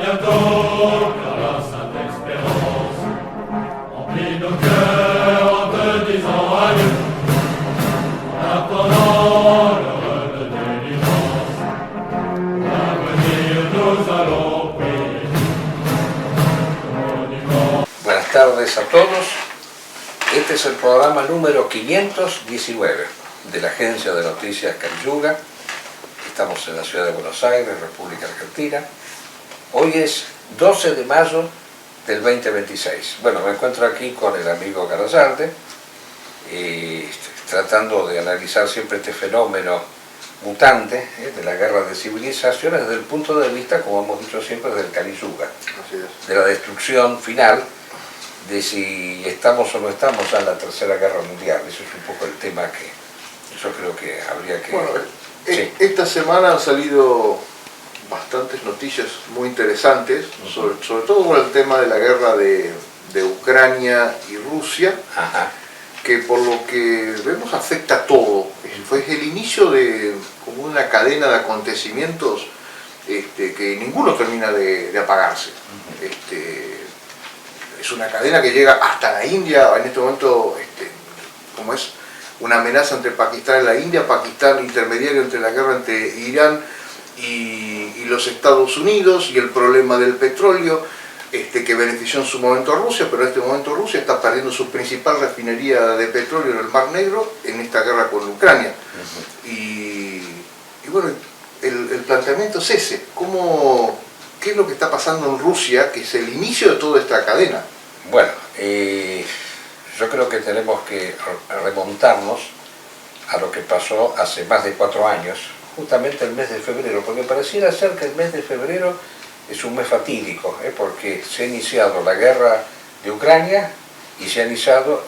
bientôt vers la sainte espérance. Remplis nos cœurs en te disant adieu, en attendant l'heure de délivrance. L'avenir nous allons prier. Buenas tardes a todos. Este es el programa número 519 de la Agencia de Noticias Cariuga. Estamos en la ciudad de Buenos Aires, República Argentina. Hoy es 12 de mayo del 2026. Bueno, me encuentro aquí con el amigo Garayalde, tratando de analizar siempre este fenómeno mutante de la guerra de civilizaciones desde el punto de vista, como hemos dicho siempre, del Kali-Yuga, de la destrucción final, de si estamos o no estamos ya en la Tercera Guerra Mundial. Eso es un poco el tema que yo creo que habría que... Bueno, sí. Esta semana han salido bastantes noticias muy interesantes, sobre todo con el tema de la guerra de Ucrania y Rusia, Ajá. que por lo que vemos afecta a todo. Fue el inicio de como una cadena de acontecimientos que ninguno termina de apagarse. Es una cadena que llega hasta la India. En este momento, como es una amenaza entre Pakistán y la India, Pakistán intermediario entre la guerra entre Irán y los Estados Unidos, y el problema del petróleo, que benefició en su momento a Rusia, pero en este momento Rusia está perdiendo su principal refinería de petróleo en el Mar Negro en esta guerra con Ucrania. Y bueno, el planteamiento es ese. ¿Qué es lo que está pasando en Rusia, que es el inicio de toda esta cadena? Bueno, yo creo que tenemos que remontarnos a lo que pasó hace más de 4 años, justamente el mes de febrero, porque pareciera ser que el mes de febrero es un mes fatídico, porque se ha iniciado la guerra de Ucrania y se ha iniciado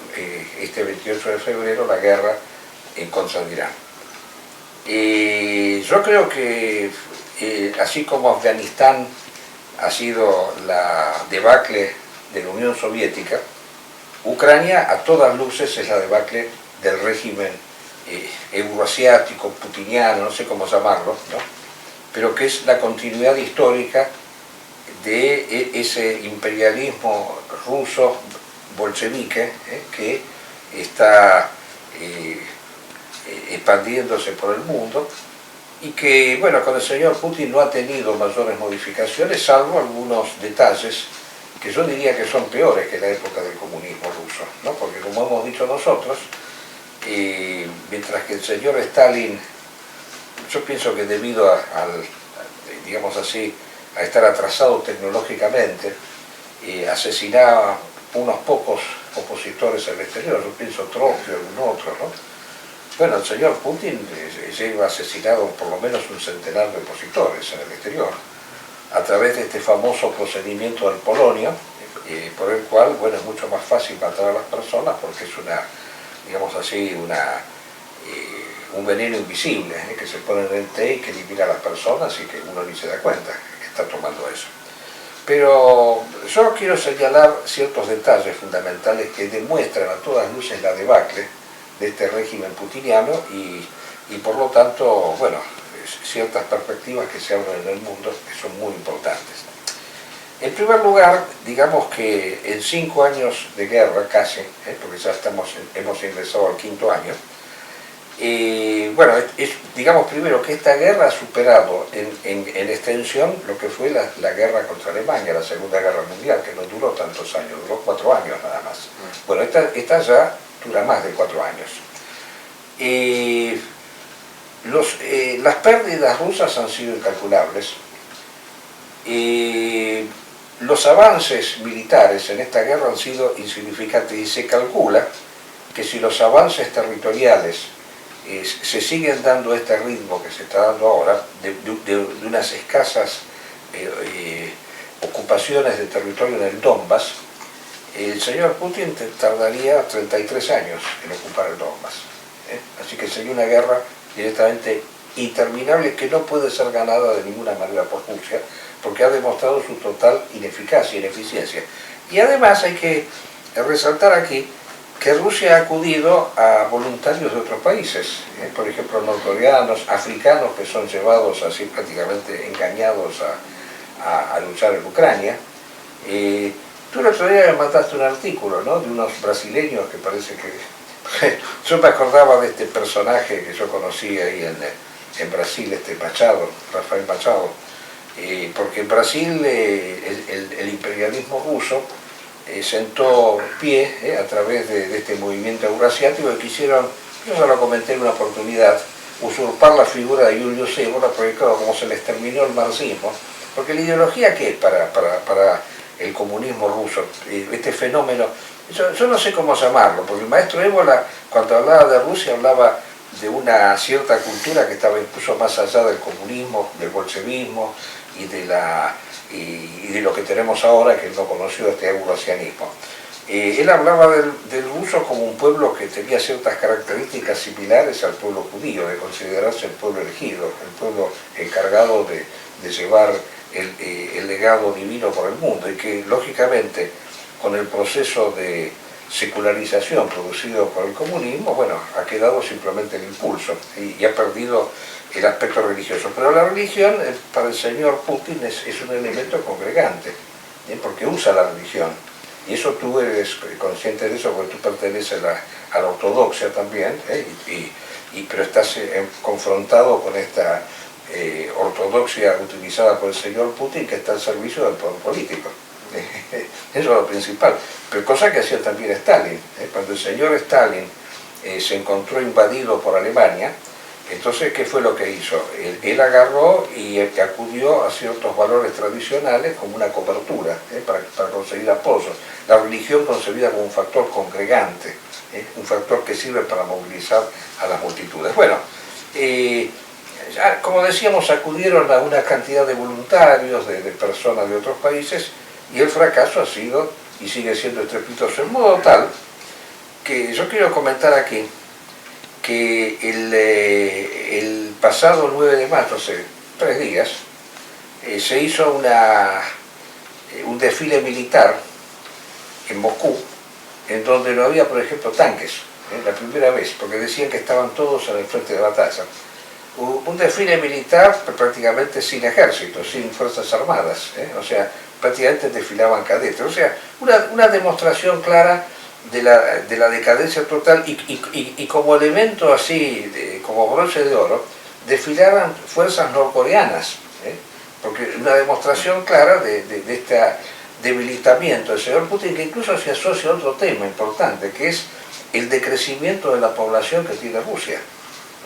este 28 de febrero la guerra en contra de Irán. Yo creo que así como Afganistán ha sido la debacle de la Unión Soviética, Ucrania a todas luces es la debacle del régimen euroasiático, putiniano, no sé cómo llamarlo, ¿no? Pero que es la continuidad histórica de ese imperialismo ruso bolchevique que está expandiéndose por el mundo, y que, bueno, con el señor Putin no ha tenido mayores modificaciones, salvo algunos detalles que yo diría que son peores que la época del comunismo ruso, ¿no? Porque, como hemos dicho nosotros, mientras que el señor Stalin, yo pienso que debido digamos así, a estar atrasado tecnológicamente, asesinaba unos pocos opositores al exterior, yo pienso Trotsky o algún otro, ¿no? Bueno, el señor Putin lleva asesinado por lo menos un centenar de opositores en el exterior, a través de este famoso procedimiento del polonio, por el cual, bueno, es mucho más fácil matar a las personas porque es una, digamos así, un veneno invisible que se pone en el té y que elimina a las personas y que uno ni se da cuenta que está tomando eso. Pero yo quiero señalar ciertos detalles fundamentales que demuestran a todas luces la debacle de este régimen putiniano y por lo tanto, bueno, ciertas perspectivas que se abren en el mundo que son muy importantes. En primer lugar, digamos que en 5 años de guerra casi, porque ya hemos ingresado al 5.º año, bueno, digamos primero que esta guerra ha superado en extensión lo que fue la guerra contra Alemania, la Segunda Guerra Mundial, que no duró tantos años, duró 4 años nada más. Bueno, esta ya dura más de 4 años. Las pérdidas rusas han sido incalculables. Los avances militares en esta guerra han sido insignificantes y se calcula que si los avances territoriales se siguen dando a este ritmo que se está dando ahora, de unas escasas ocupaciones de territorio en el Donbass, el señor Putin tardaría 33 años en ocupar el Donbass. Así que sería una guerra directamente interminable que no puede ser ganada de ninguna manera por Rusia, porque ha demostrado su total ineficacia, ineficiencia. Y además hay que resaltar aquí que Rusia ha acudido a voluntarios de otros países, por ejemplo norcoreanos, africanos, que son llevados así prácticamente engañados a luchar en Ucrania. Tú el otro día me mandaste un artículo, ¿no?, de unos brasileños que parece que... yo me acordaba de este personaje que yo conocí ahí en Brasil, Machado, Rafael Machado, porque en Brasil el imperialismo ruso sentó pie a través de este movimiento eurasiático que quisieron, yo ya lo comenté en una oportunidad, usurpar la figura de Julius Caesar, porque claro, como se les terminó el marxismo, porque la ideología que es para el comunismo ruso, este fenómeno, yo no sé cómo llamarlo, porque el maestro Évola, cuando hablaba de Rusia, hablaba de una cierta cultura que estaba incluso más allá del comunismo, del bolchevismo y de lo que tenemos ahora, que no conoció este eurasianismo. Él hablaba del ruso como un pueblo que tenía ciertas características similares al pueblo judío, de considerarse el pueblo elegido, el pueblo encargado de llevar el legado divino por el mundo, y que lógicamente con el proceso de secularización producido por el comunismo, bueno, ha quedado simplemente el impulso y ha perdido el aspecto religioso. Pero la religión para el señor Putin es un elemento congregante, porque usa la religión. Y eso tú eres consciente de eso, porque tú perteneces a la ortodoxia también, pero estás confrontado con esta ortodoxia utilizada por el señor Putin, que está al servicio del poder político. Eso es lo principal. Pero cosa que hacía también Stalin. Cuando el señor Stalin se encontró invadido por Alemania, entonces, ¿qué fue lo que hizo? Él agarró y acudió a ciertos valores tradicionales como una cobertura para conseguir apoyo. La religión concebida como un factor congregante, un factor que sirve para movilizar a las multitudes. Bueno, ya, como decíamos, acudieron a una cantidad de voluntarios, de personas de otros países, y el fracaso ha sido y sigue siendo estrepitoso, en modo tal que yo quiero comentar aquí que el pasado 9 de marzo, hace 3 días, se hizo un desfile militar en Moscú, en donde no había, por ejemplo, tanques, la primera vez, porque decían que estaban todos en el frente de batalla. Un desfile militar prácticamente sin ejército, sin fuerzas armadas, o sea, prácticamente desfilaban cadetes, o sea, una demostración clara de la decadencia total, y como elemento así, como broche de oro, desfilaban fuerzas norcoreanas, porque una demostración clara de este debilitamiento del señor Putin, que incluso se asocia a otro tema importante, que es el decrecimiento de la población que tiene Rusia.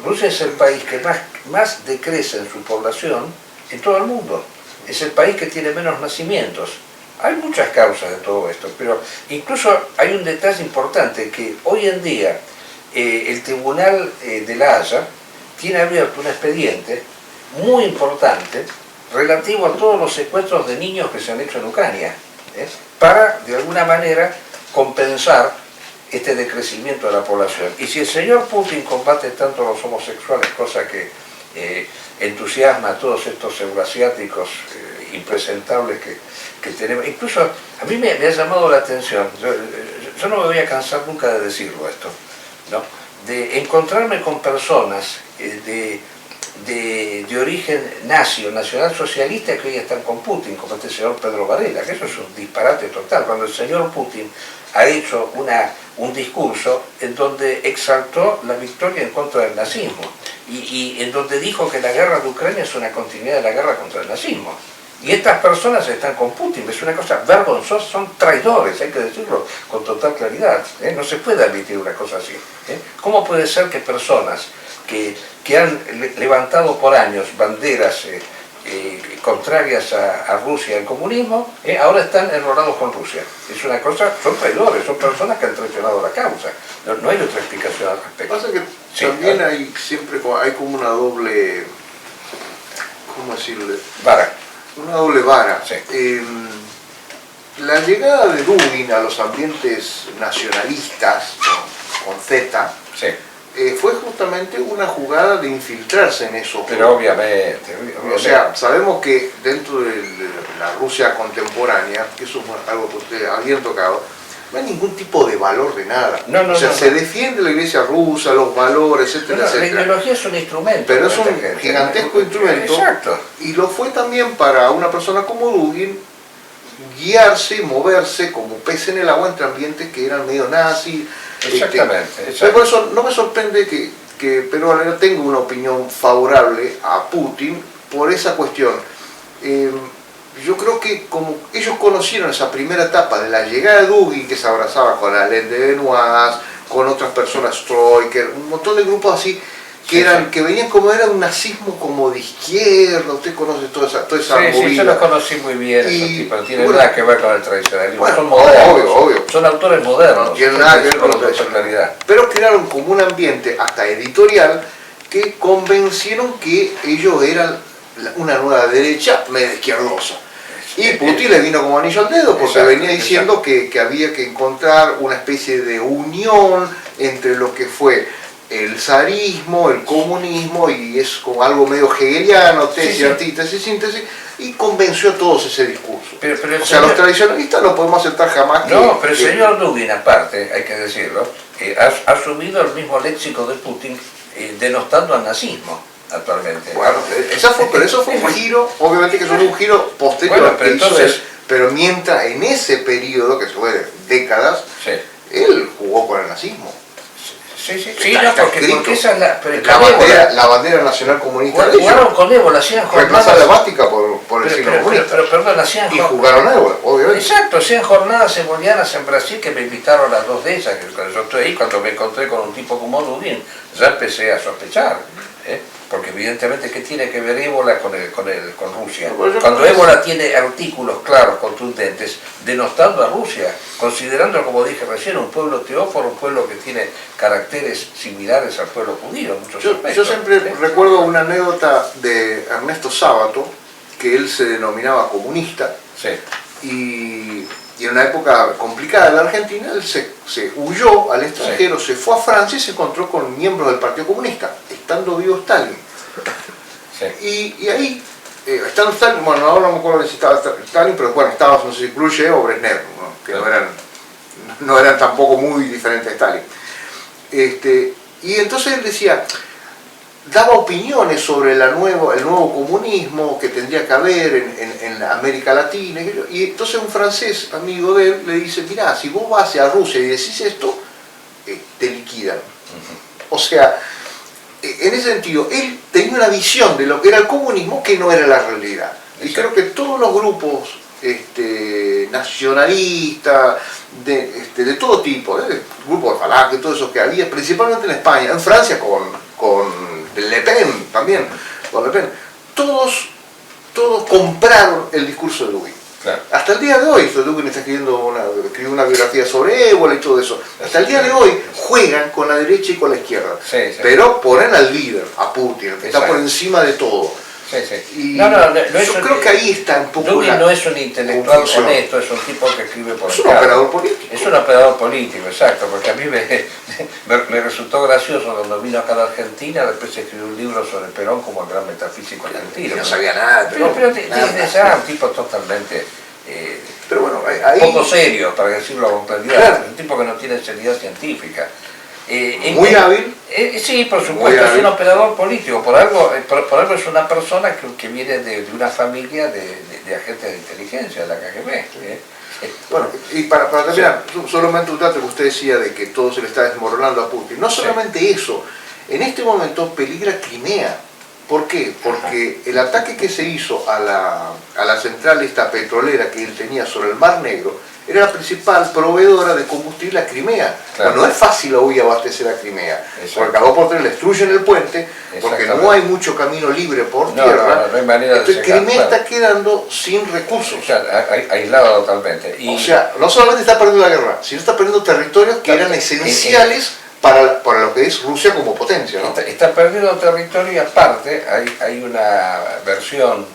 Rusia es el país que más decrece en su población en todo el mundo. Es el país que tiene menos nacimientos. Hay muchas causas de todo esto, pero incluso hay un detalle importante, que hoy en día el Tribunal de La Haya tiene abierto un expediente muy importante relativo a todos los secuestros de niños que se han hecho en Ucrania, para, de alguna manera, compensar este decrecimiento de la población. Y si el señor Putin combate tanto a los homosexuales, cosa que entusiasma a todos estos eurasiáticos impresentables que tenemos, incluso a mí me ha llamado la atención, yo no me voy a cansar nunca de decirlo esto, ¿no?, de encontrarme con personas de origen nacional socialista, que hoy están con Putin, como este señor Pedro Varela, que eso es un disparate total, cuando el señor Putin ha hecho un discurso en donde exaltó la victoria en contra del nazismo, y en donde dijo que la guerra de Ucrania es una continuidad de la guerra contra el nazismo. Y estas personas están con Putin, es una cosa vergonzosa, son traidores, hay que decirlo con total claridad, no se puede admitir una cosa así. ¿Cómo puede ser que personas que han levantado por años banderas contrarias a Rusia y al comunismo, ahora están enrolados con Rusia? Es una cosa, son traidores, son personas que han traicionado la causa. No hay otra explicación al respecto. Pasa que sí, también hay como una doble, ¿cómo decirle? Vara. Una doble vara. Sí. La llegada de Dugin a los ambientes nacionalistas, con Z, Sí. Fue justamente una jugada de infiltrarse en eso. Pero obviamente. O sea, sabemos que dentro de la Rusia contemporánea, que eso es algo que ustedes habían tocado, no hay ningún tipo de valor de nada. No, no, o sea, no, se no. defiende la iglesia rusa, los valores, etcétera, La etcétera. ideología es un instrumento. Pero es para un esta gente. gigantesco instrumento. Exacto. Y lo fue también para una persona como Dugin guiarse, moverse como pez en el agua entre ambientes que eran medio nazis. Exactamente. Pero por eso no me sorprende pero ahora tengo una opinión favorable a Putin por esa cuestión. Yo creo que como ellos conocieron esa primera etapa de la llegada de Dugin, que se abrazaba con Alain de Benoist, con otras personas, Stroiker, un montón de grupos así, que que venían como era un nazismo como de izquierda, usted conoce toda esa movida. Sí, yo los conocí muy bien, esos tipos, no tienen nada que ver con el tradicionalismo, bueno, son modernos, obvio. son autores modernos, No tienen nada que ver con la tradicionalidad. Pero crearon como un ambiente, hasta editorial, que convencieron que ellos eran una nueva derecha media izquierdosa. Y Putin le vino como anillo al dedo, porque venía diciendo que había que encontrar una especie de unión entre lo que fue el zarismo, el comunismo, y es como algo medio hegeliano, tesis, antítesis, síntesis, y convenció a todos ese discurso. Pero o sea, los tradicionalistas no podemos aceptar jamás que... No, pero el señor Dugin, aparte, hay que decirlo, ha asumido el mismo léxico de Putin, denostando al nazismo actualmente. Bueno, pero eso fue un giro, obviamente que eso fue un giro posterior, bueno, pero entonces, pero mientras en ese periodo, que fue décadas, él jugó con el nazismo. Porque esa es la bandera nacional comunista. Jugaron con ébola, hacían jornadas. Reemplazar la bástica por el signo comunista. Pero perdón, hacían y jugaron ébola, obviamente. Exacto, hacían jornadas ebolianas en Brasil, que me invitaron a 2 de ellas, que cuando yo estoy ahí, cuando me encontré con un tipo como Dugin, ya empecé a sospechar. Porque evidentemente, ¿qué tiene que ver ébola con Rusia? Cuando ébola tiene artículos claros, contundentes, denostando a Rusia, considerando, como dije recién, un pueblo teóforo, un pueblo que tiene caracteres similares al pueblo judío. Yo siempre recuerdo una anécdota de Ernesto Sábato, que él se denominaba comunista, y en una época complicada de la Argentina, él se huyó al extranjero, se fue a Francia y se encontró con miembros del Partido Comunista, estando vivo Stalin. Y ahí, estando Stalin, bueno, ahora no me acuerdo si estaba Stalin, pero bueno, estaba, no sé si Khrushchev o Brezhnev, ¿no? Que no eran tampoco muy diferentes de Stalin. Y entonces él decía, daba opiniones sobre el nuevo comunismo que tendría que haber en América Latina, y entonces un francés amigo de él le dice, mirá, si vos vas a Rusia y decís esto, te liquidan. O sea, en ese sentido, él tenía una visión de lo que era el comunismo que no era la realidad. Y creo que todos los grupos nacionalistas, de todo tipo, grupos de Falange, todo eso que había, principalmente en España, en Francia con Le Pen también, con Le Pen, todos compraron el discurso de Dugin. Claro. Hasta el día de hoy, Dugin está escribió una biografía sobre ébola y todo eso. Hasta el día de hoy juegan con la derecha y con la izquierda, pero ponen al líder, a Putin, que está por encima de todo. Y yo creo que ahí está un poco Dugin no es un intelectual honesto, es un tipo que escribe por es un operador político. Es un operador político, exacto, porque a mí me resultó gracioso cuando vino acá a la Argentina, después escribió un libro sobre Perón como el gran metafísico argentino. No sabía nada, pero un tipo totalmente pero bueno, ahí, poco serio, para decirlo con claridad, un tipo que no tiene seriedad científica. Muy hábil. Sí, por supuesto, es un operador político, por algo es una persona que viene de una familia de agentes de inteligencia, de la KGB. Bueno, y para terminar, solamente un dato que usted decía de que todo se le está desmoronando a Putin. No solamente eso, en este momento peligra Crimea. ¿Por qué? Porque el ataque que se hizo a la central esta petrolera que él tenía sobre el Mar Negro era la principal proveedora de combustible a Crimea. Bueno, no es fácil hoy abastecer a Crimea, porque cada 2 por 3 le destruyen el puente, porque no hay mucho camino libre por tierra. No hay manera entonces de llegar, Crimea está quedando sin recursos. O sea, aislado totalmente. O sea, no solamente está perdiendo la guerra, sino está perdiendo territorios que eran esenciales para lo que es Rusia como potencia, ¿no? Está perdiendo territorio y aparte hay una versión...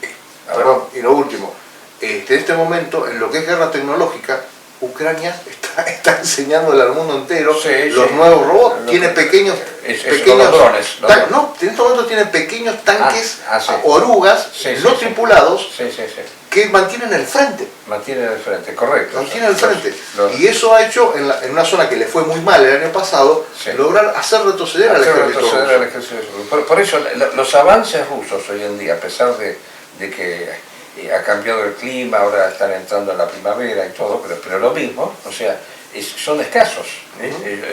Perdón, y lo último, en este momento, en lo que es guerra tecnológica, Ucrania está enseñándole al mundo entero Sí, los sí. nuevos robots. Tiene pequeños los drones, los drones. no, en este momento tiene pequeños tanques sí. orugas Sí, no sí, sí. tripulados Sí, sí, sí. que mantienen el frente. Mantienen el frente, correcto. Mantienen el frente. Los- Y eso ha hecho, en una zona que le fue muy mal el año pasado, Sí. lograr hacer retroceder al hacer ejército retroceder ruso. al ejército ruso. Por eso los avances rusos hoy en día, a pesar de que ha cambiado el clima, ahora están entrando en la primavera y todo, pero lo mismo, o sea, son escasos.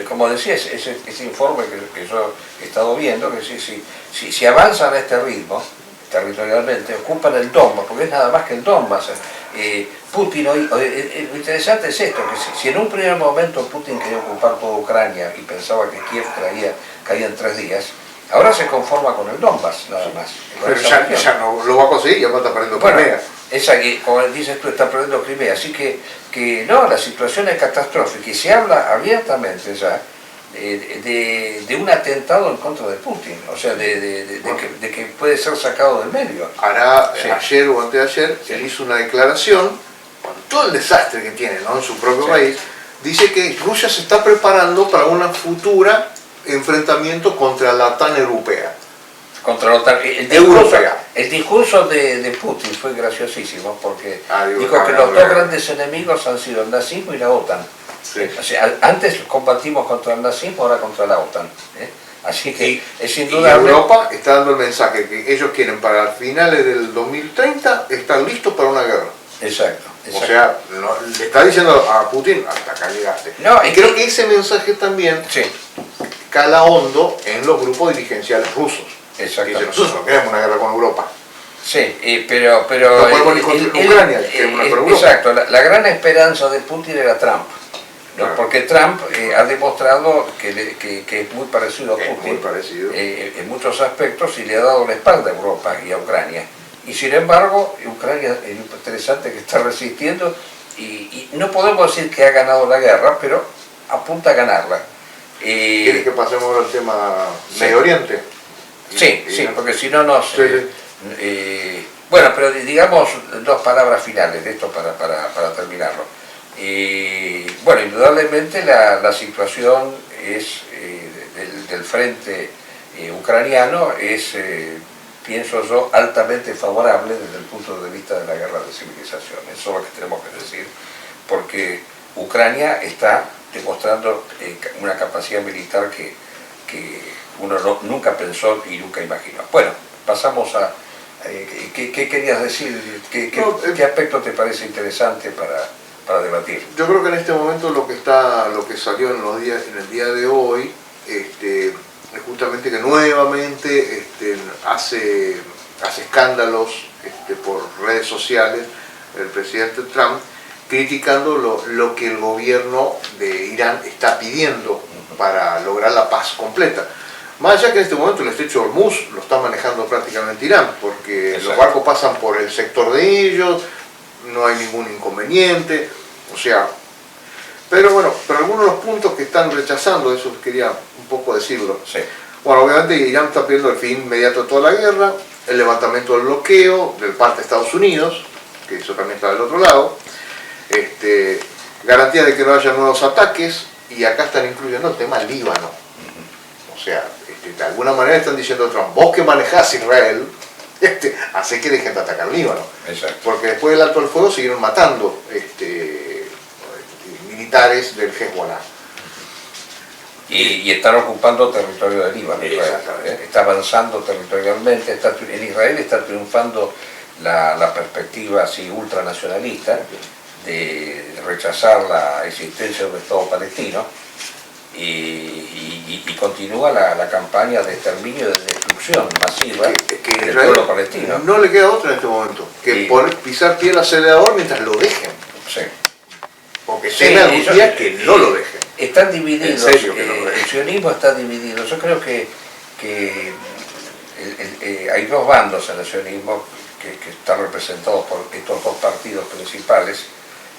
Como decía, ese informe que yo he estado viendo, que si avanzan a este ritmo, territorialmente, ocupan el Donbass, porque es nada más que el Donbass. Putin hoy, lo interesante es esto, que si en un primer momento Putin quería ocupar toda Ucrania y pensaba que Kiev caía en 3 días, ahora se conforma con el Donbass, nada más. Con Pero esa región. ya no lo va a conseguir, ya va a estar perdiendo Bueno, Crimea. esa que, como dices tú, está perdiendo Crimea, así que no, la situación es catastrófica y se habla abiertamente ya de un atentado en contra de Putin, o sea, de que puede ser sacado del medio. Sí. Ayer o anteayer, él hizo una declaración, con todo el desastre que tiene, ¿no?, en su propio país, dice que Rusia se está preparando para una futura enfrentamiento contra la OTAN europea. Contra la OTAN. El discurso de Putin fue graciosísimo porque dijo que los dos grandes enemigos han sido el nazismo y la OTAN. Sí. O sea, antes combatimos contra el nazismo, ahora contra la OTAN. Así que es sin duda. Europa está dando el mensaje que ellos quieren para finales del 2030 estar listos para una guerra. Exacto. O sea, le está diciendo a Putin, hasta acá llegaste. No, y creo que ese mensaje también cala hondo en los grupos dirigenciales rusos. Exacto. Dicen, nosotros no queremos una guerra con Europa. Sí, pero no podemos ni contra Ucrania, queremos una con Europa. Exacto, la gran esperanza de Putin era Trump. ¿no? Claro. Porque Trump ha demostrado que es muy parecido a Putin. Muy parecido. En muchos aspectos y le ha dado la espalda a Europa y a Ucrania. Y sin embargo, Ucrania es interesante que está resistiendo y no podemos decir que ha ganado la guerra, pero apunta a ganarla. ¿Quieres que pasemos ahora al tema Medio Oriente? Sí, porque si no nos... bueno, pero digamos 2 palabras finales de esto para terminarlo. Bueno, indudablemente la situación es del frente ucraniano es, pienso yo, altamente favorable desde el punto de vista de la guerra de civilización. Eso es lo que tenemos que decir, porque Ucrania está demostrando una capacidad militar que uno nunca pensó y nunca imaginó. Bueno, pasamos a... ¿qué querías decir? ¿Qué aspecto te parece interesante para debatir? Yo creo que en este momento lo que salió en el día de hoy es justamente que nuevamente hace escándalos por redes sociales el presidente Trump, criticando lo que el gobierno de Irán está pidiendo para lograr la paz completa. Más allá que en este momento el estrecho de Hormuz lo está manejando prácticamente Irán, porque Exacto. Los barcos pasan por el sector de ellos, no hay ningún inconveniente, o sea... Pero bueno, algunos de los puntos que están rechazando, eso quería un poco decirlo. Sí. Bueno, obviamente Irán está pidiendo el fin inmediato de toda la guerra, el levantamiento del bloqueo del parte de Estados Unidos, que eso también está del otro lado, garantía de que no haya nuevos ataques, y acá están incluyendo el tema Líbano. O sea, de alguna manera están diciendo a Trump, vos que manejás Israel, hace que dejen de atacar Líbano. Exacto. Porque después del alto del fuego siguieron matando militares del Hezbollah. Y están ocupando territorio de Líbano. Está avanzando territorialmente, en Israel está triunfando la perspectiva así ultranacionalista de rechazar la existencia de un Estado palestino y continúa la campaña de exterminio y de destrucción masiva del pueblo palestino. No le queda otra en este momento que pisar pie al acelerador mientras lo dejen. Sí. Porque tiene algún día que no lo dejen. Están divididos, ¿En serio que no lo dejen? El sionismo está dividido. Yo creo que hay 2 bandos en el sionismo que están representados por estos 2 partidos principales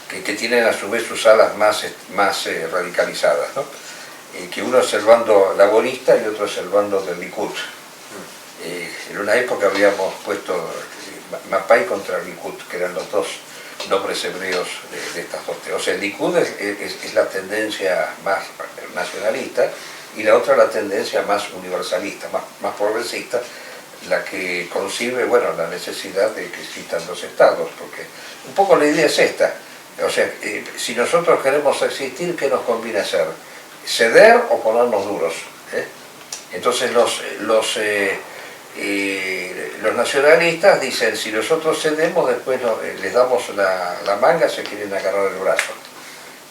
que tienen a su vez sus alas más radicalizadas, ¿no? Que uno es el bando laborista y otro es el bando del Likud. En una época habíamos puesto Mapai contra Likud, que eran los 2 nombres hebreos de estas dos. O sea, el Likud es la tendencia más nacionalista y la otra la tendencia más universalista, más progresista, la que concibe, bueno, la necesidad de que existan dos estados, porque un poco la idea es esta. O sea, si nosotros queremos existir, ¿qué nos conviene hacer? ¿Ceder o ponernos duros? Entonces los nacionalistas dicen, si nosotros cedemos, después les damos la manga, se quieren agarrar el brazo.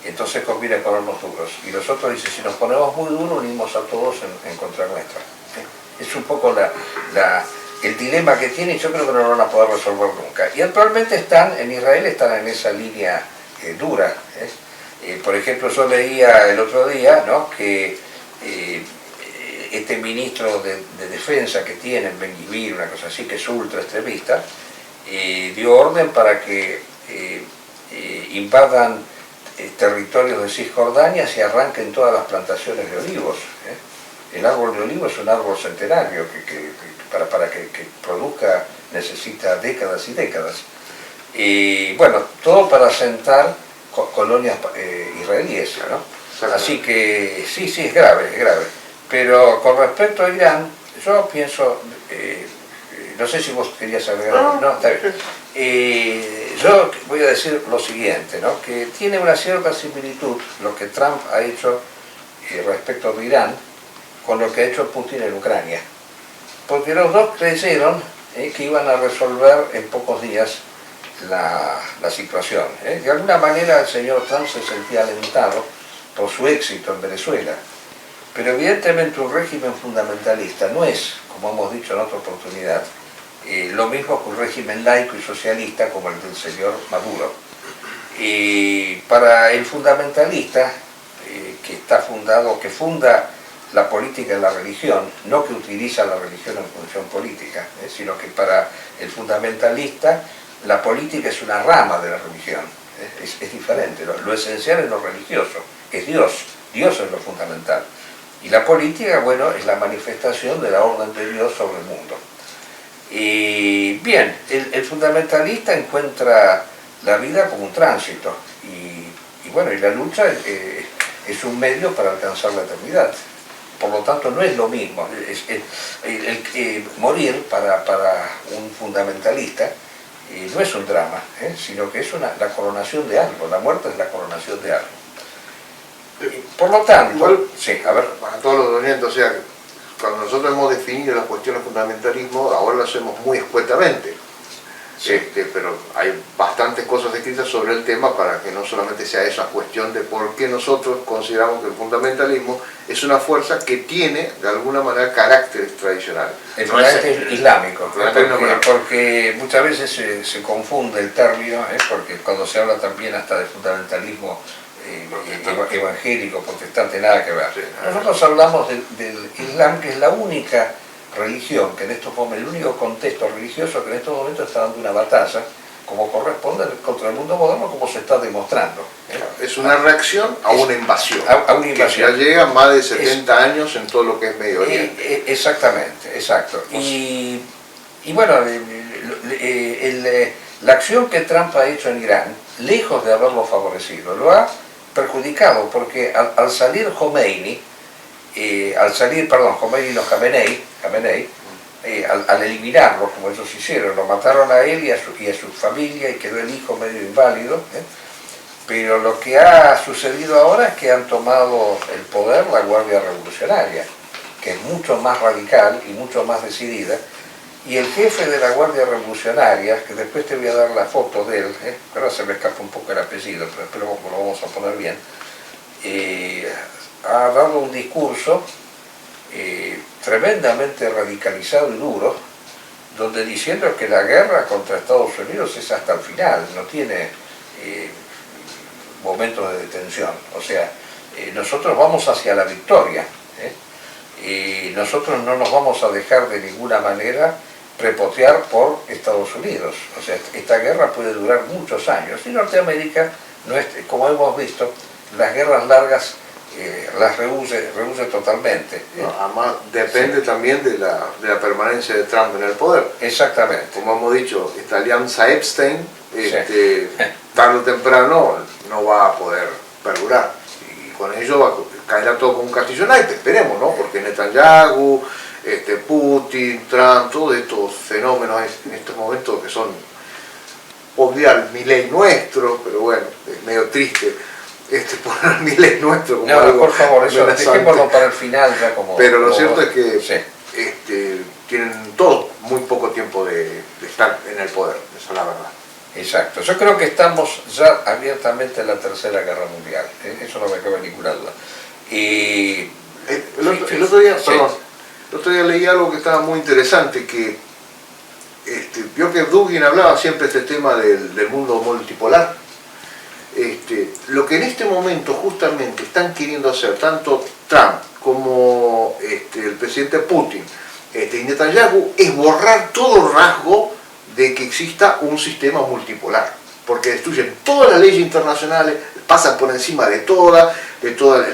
Entonces conviene ponernos duros. Y nosotros dicen, si nos ponemos muy duros, unimos a todos en contra nuestra. Es un poco el dilema que tiene, y yo creo que no lo van a poder resolver nunca. Y actualmente en Israel están en esa línea dura. Por ejemplo, yo leía el otro día, ¿no?, que este ministro de defensa que tienen, Ben-Gvir, una cosa así, que es ultra extremista, dio orden para que invadan territorios de Cisjordania y arranquen todas las plantaciones de olivos. El árbol de olivo es un árbol centenario que para que produzca necesita décadas y décadas. Y bueno, todo para asentar colonias israelíes, ¿no? Así que sí, es grave, es grave. Pero con respecto a Irán, yo pienso, no sé si vos querías agregar, no, está bien. Yo voy a decir lo siguiente, ¿no?, que tiene una cierta similitud lo que Trump ha hecho respecto de Irán con lo que ha hecho Putin en Ucrania. Porque los dos creyeron que iban a resolver en pocos días la situación. De alguna manera el señor Trump se sentía alentado por su éxito en Venezuela. Pero evidentemente un régimen fundamentalista no es, como hemos dicho en otra oportunidad, lo mismo que un régimen laico y socialista como el del señor Maduro. Para el fundamentalista, que funda la política y la religión, no que utiliza la religión en función política, sino que para el fundamentalista la política es una rama de la religión, es diferente. Lo esencial es lo religioso, es Dios es lo fundamental. Y la política, bueno, es la manifestación de la orden de Dios sobre el mundo. Bien, el fundamentalista encuentra la vida como un tránsito y bueno, y la lucha es un medio para alcanzar la eternidad. Por lo tanto, no es lo mismo. Morir para un fundamentalista no es un drama, sino que es la coronación de algo. La muerte es la coronación de algo. Por lo tanto, igual, sí, a ver. para todos los oyentes, o sea, cuando nosotros hemos definido las cuestiones de fundamentalismo, ahora lo hacemos muy escuetamente. Sí. Pero hay bastantes cosas escritas sobre el tema para que no solamente sea esa cuestión de por qué nosotros consideramos que el fundamentalismo es una fuerza que tiene de alguna manera carácter tradicional. El carácter islámico, porque muchas veces se confunde el término, porque cuando se habla también hasta de fundamentalismo evangélico, protestante, nada que ver. Nosotros hablamos del Islam, que es la única religión que en estos momentos, el único contexto religioso que en estos momentos está dando una batalla, como corresponde contra el mundo moderno, como se está demostrando. Es una reacción a una invasión. A una invasión. Que ya lleva más de 70 años en todo lo que es Medio Oriente. Exactamente, exacto. Y bueno, la acción que Trump ha hecho en Irán, lejos de haberlo favorecido, lo ha perjudicado, porque al salir Khomeini, Khamenei, al eliminarlo, como ellos hicieron, lo mataron a él y a su familia y quedó el hijo medio inválido, pero lo que ha sucedido ahora es que han tomado el poder la Guardia Revolucionaria, que es mucho más radical y mucho más decidida, y el jefe de la Guardia Revolucionaria, que después te voy a dar la foto de él, ahora se me escapa un poco el apellido, pero espero que lo vamos a poner bien, ha dado un discurso tremendamente radicalizado y duro, donde diciendo que la guerra contra Estados Unidos es hasta el final, no tiene momentos de detención. O sea, nosotros vamos hacia la victoria, y nosotros no nos vamos a dejar de ninguna manera prepotear por Estados Unidos. O sea, esta guerra puede durar muchos años y Norteamérica, no es, como hemos visto, las guerras largas las rehúye totalmente. No, además depende también de la permanencia de Trump en el poder. Exactamente. Como hemos dicho, esta alianza Epstein, Sí. tarde o temprano no va a poder perdurar. Y con ello caerá todo como un castillo naipes, esperemos, ¿no? Porque Netanyahu, Putin, Trump, todos estos fenómenos en estos momentos que son obviar Milei nuestro, pero bueno, es medio triste poner Milei nuestro como No, algo por favor, eso amenazante. dejémoslo para el final ya como... Pero lo como cierto vos. es que Sí. tienen todos muy poco tiempo de estar en el poder, eso es la verdad. Exacto. Yo creo que estamos ya abiertamente en la Tercera Guerra Mundial. Eso no me cabe ninguna duda. Y... El otro día, Sí. perdón, el otro día leí algo que estaba muy interesante, que vio que Dugin hablaba siempre de este tema del mundo multipolar. Lo que en este momento justamente están queriendo hacer tanto Trump como el presidente Putin y Netanyahu es borrar todo rasgo de que exista un sistema multipolar, porque destruyen todas las leyes internacionales, pasan por encima de toda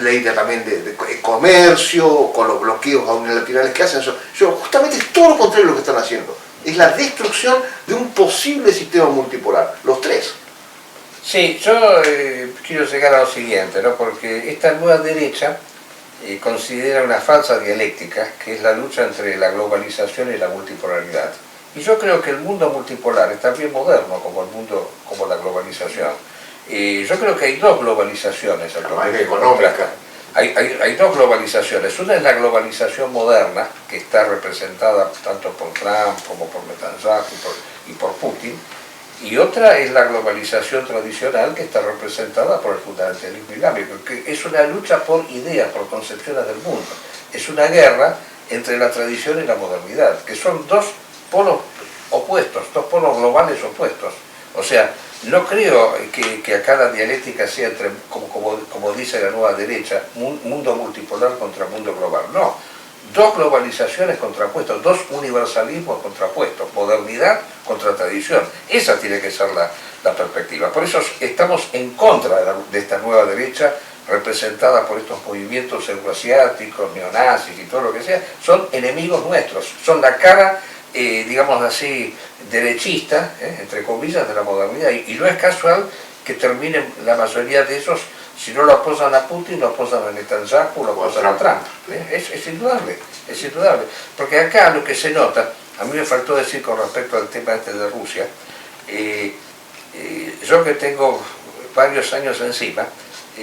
ley también de comercio, con los bloqueos unilaterales que hacen. Justamente es todo lo contrario de lo que están haciendo. Es la destrucción de un posible sistema multipolar, los tres. Sí, yo quiero llegar a lo siguiente, ¿no? Porque esta nueva derecha considera una falsa dialéctica, que es la lucha entre la globalización y la multipolaridad. Y yo creo que el mundo multipolar es también moderno como el mundo, como la globalización. Y yo creo que hay dos globalizaciones. Además económica. Hay dos globalizaciones. Una es la globalización moderna, que está representada tanto por Trump como por Netanyahu y por Putin. Y otra es la globalización tradicional, que está representada por el fundamentalismo islámico, que es una lucha por ideas, por concepciones del mundo. Es una guerra entre la tradición y la modernidad, que son dos polos opuestos, dos polos globales opuestos. O sea, no creo que acá la dialéctica sea entre, como dice la nueva derecha, mundo multipolar contra mundo global. No, dos globalizaciones contrapuestas, dos universalismos contrapuestos, modernidad contra tradición. Esa tiene que ser la perspectiva. Por eso estamos en contra de esta nueva derecha representada por estos movimientos euroasiáticos, neonazis y todo lo que sea. Son enemigos nuestros, son la cara, digamos así, derechista, entre comillas, de la modernidad. Y no es casual que terminen la mayoría de esos, si no lo apoyan a Putin, lo apoyan a Netanyahu, lo apoyan a Trump. Es indudable, es indudable. Porque acá lo que se nota, a mí me faltó decir con respecto al tema de Rusia, yo que tengo varios años encima,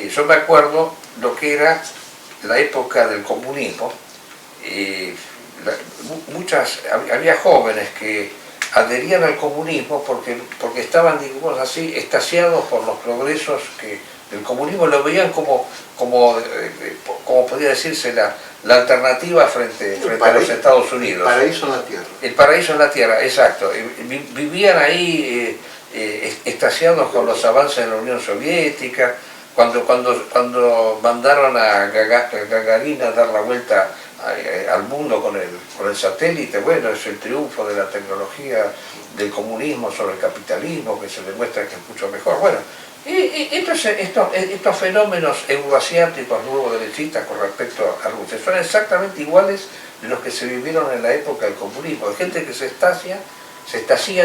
yo me acuerdo lo que era la época del comunismo. Había jóvenes que adherían al comunismo porque estaban, digamos así, extasiados por los progresos del comunismo, lo veían como podría decirse, la alternativa frente a los Estados Unidos. El paraíso en la tierra. El paraíso en la tierra, exacto. Vivían ahí extasiados con los avances de la Unión Soviética, cuando mandaron a Gagarin a dar la vuelta al mundo con el satélite. Bueno, es el triunfo de la tecnología del comunismo sobre el capitalismo, que se demuestra que es mucho mejor. Bueno, estos fenómenos euroasiáticos nuevos derechistas con respecto a Rusia son exactamente iguales de los que se vivieron en la época del comunismo, de gente que se extasia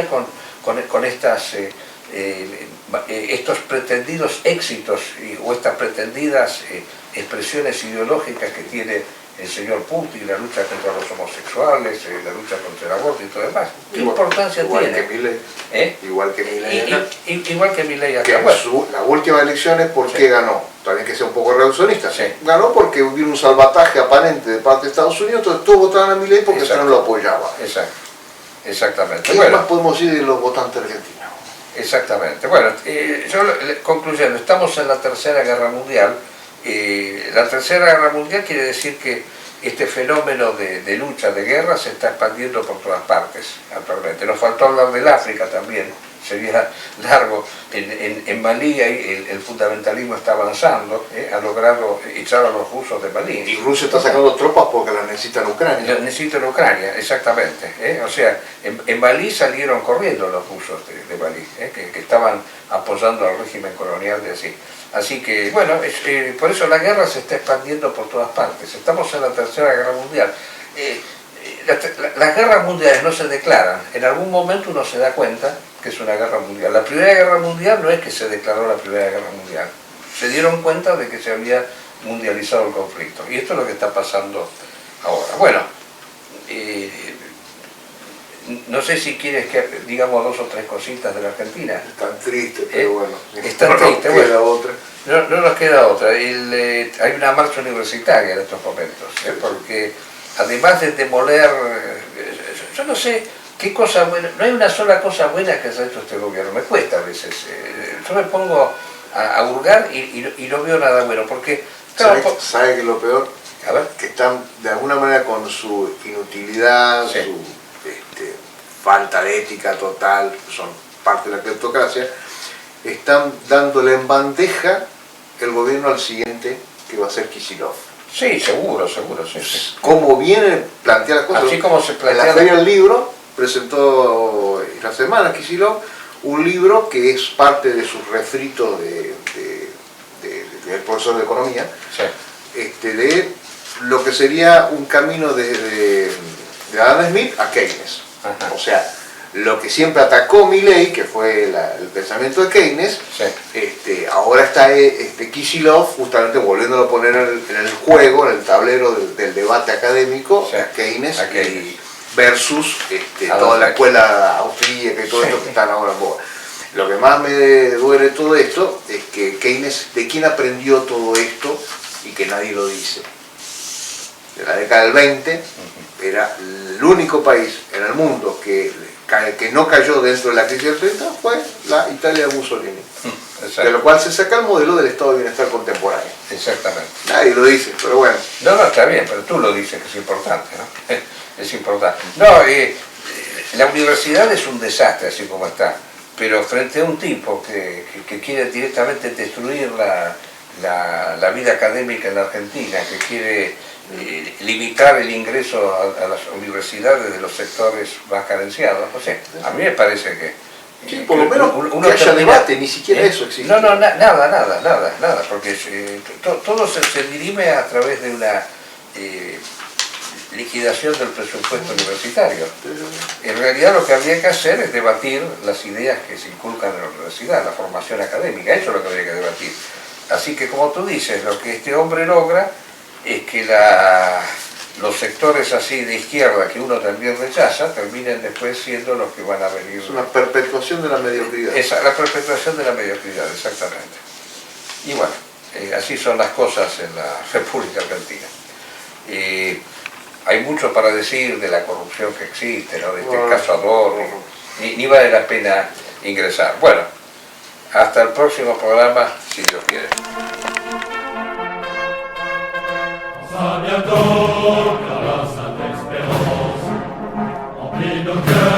con estos pretendidos éxitos o estas pretendidas expresiones ideológicas que tiene el señor Putin, la lucha contra los homosexuales, la lucha contra el aborto y todo lo demás. ¿Qué importancia tiene? Igual que Milei. Igual que Milei acá. Que las últimas elecciones, ¿por qué ganó? También que sea un poco reduccionista. Sí. Ganó porque hubo un salvataje aparente de parte de Estados Unidos, entonces todos votaron a Milei porque Trump lo apoyaba. Exacto. Exactamente. ¿Qué más podemos decir de los votantes argentinos? Exactamente. Bueno, yo concluyendo, estamos en la Tercera Guerra Mundial. La Tercera Guerra Mundial quiere decir que este fenómeno de lucha, de guerra, se está expandiendo por todas partes actualmente. Nos faltó hablar del África también, sería largo. En Malí el fundamentalismo está avanzando, ha logrado echar a los rusos de Malí. Y Rusia está sacando tropas porque las necesita en Ucrania. Lo necesita en Ucrania, exactamente. O sea, en Malí salieron corriendo los rusos de Malí, que estaban apoyando al régimen colonial de así. Así que, bueno, por eso la guerra se está expandiendo por todas partes. Estamos en la Tercera Guerra Mundial. Las guerras mundiales no se declaran. En algún momento uno se da cuenta que es una guerra mundial. La Primera Guerra Mundial no es que se declaró la Primera Guerra Mundial. Se dieron cuenta de que se había mundializado el conflicto. Y esto es lo que está pasando ahora. Bueno, no sé si quieres que digamos dos o tres cositas de la Argentina. Es tan triste, pero bueno. Es tan no triste, nos queda bueno. otra. No nos queda otra. Hay una marcha universitaria en estos momentos, porque además de demoler, yo no sé qué cosa buena, no hay una sola cosa buena que haya hecho este gobierno, me cuesta a veces. Yo me pongo a hurgar y no veo nada bueno, porque... Claro, ¿Sabe qué es lo peor? a ver. Que están de alguna manera con su inutilidad, Sí. su falta de ética total, son parte de la cleptocracia, están dándole en bandeja el gobierno al siguiente, que va a ser Kicillof. Sí, seguro, sí. Como viene plantear las cosas. Así como se En plantea... la Feria del Libro presentó la semana Kicillof un libro que es parte de su refrito del profesor de economía, Sí. de lo que sería un camino de Adam Smith a Keynes. Ajá. O sea, lo que siempre atacó Milley, que fue el pensamiento de Keynes, Sí. ahora está Kicillof justamente volviéndolo a poner en el juego, en el tablero del debate académico, Sí. a Keynes, A Keynes. versus Adam toda la Smith. escuela austríaca y todo Sí. esto que están ahora en boga. Lo que más me duele de todo esto es que Keynes, ¿de quién aprendió todo esto? Y que nadie lo dice. De la década del 20, era el único país en el mundo que no cayó dentro de la crisis del 30 fue la Italia de Mussolini. De Exacto. lo cual se saca el modelo del estado de bienestar contemporáneo. Exactamente. Nadie lo dice, pero bueno. No, está bien, pero tú lo dices que es importante, ¿no? Es importante. No, la universidad es un desastre así como está, pero frente a un tipo que quiere directamente destruir la vida académica en la Argentina, que quiere limitar el ingreso a las universidades de los sectores más carenciados, no sé, a mí me parece que... Sí, por lo menos uno que haya termina- debate, ni siquiera eso existe. No, nada, porque todo se dirime a través de una liquidación del presupuesto universitario. En realidad lo que habría que hacer es debatir las ideas que se inculcan en la universidad, la formación académica, eso es lo que habría que debatir. Así que como tú dices, lo que este hombre logra es que los sectores así de izquierda que uno también rechaza, terminen después siendo los que van a venir. Es una perpetuación de la mediocridad. La perpetuación de la mediocridad, exactamente. Y bueno, así son las cosas en la República Argentina. Hay mucho para decir de la corrupción que existe, ¿no? De este caso Adorni, ni vale la pena ingresar. Bueno, hasta el próximo programa, si Dios quiere. À bientôt, car la sainte espérance remplit nos cœurs.